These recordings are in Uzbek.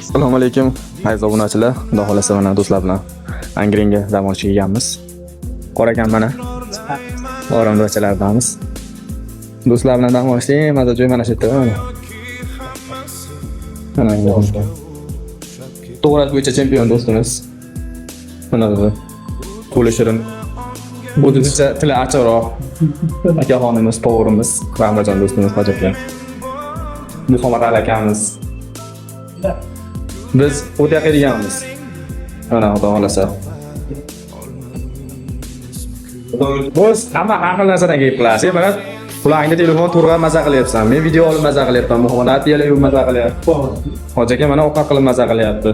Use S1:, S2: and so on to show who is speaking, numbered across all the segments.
S1: Assalomu alaykum, aziz obunachilar. Xudo xolasa mana do'stlar bilan Angrenga dam olishga kelganmiz. Qora ekan mana. Oromdochalardamiz. Do'stlar bilan dam olishning maza joy mana shu yerda mana. Mana endi. To'g'rat bo'yicha chempion do'stimiz. Mana bu. Qo'li shirin. O'zicha tili achchiqroq. Akaxonimiz, to'g'rimiz, Ramazon do'stimiz hojatgan. Muhammad Ali akamiz. Biz o'ta qilganmiz. Mana xudo xolasa. Biz hamma har xil narsadan kelib qilasiz. Mana qulog'ingda telefon turg'ab maza qilyapsan. Men video olib maza qilyapman. Muhammad Ali yurib maza qilyapti. Hoji mana ovqat qilib maza qilyapti.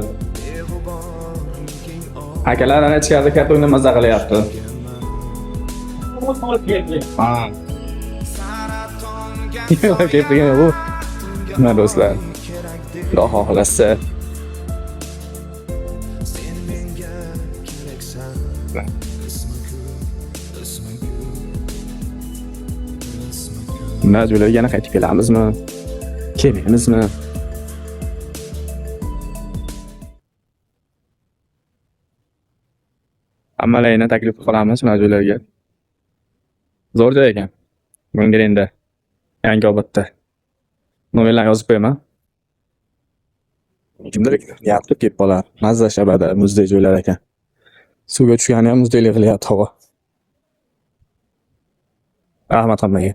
S1: Akalar ana ichkarida kartonda maza qilyapti. Ha. Kepgan bu. Mana do'stlar. Xudo xohlasa. Majbur yana qaytib kelamizmi? Kelmaymizmi? Hammalarni taklif qilamiz majburlarga. Zo'r joy ekan. Angrenga, Yangiobodda. Nomerlarni yozib qo'yaman. Kimdir yapti kelib qolar. Mazza shabada muzdek joylar ekan. Suvga tushgani ham muzdeklik qilyapti havo. Rahmat hammaga.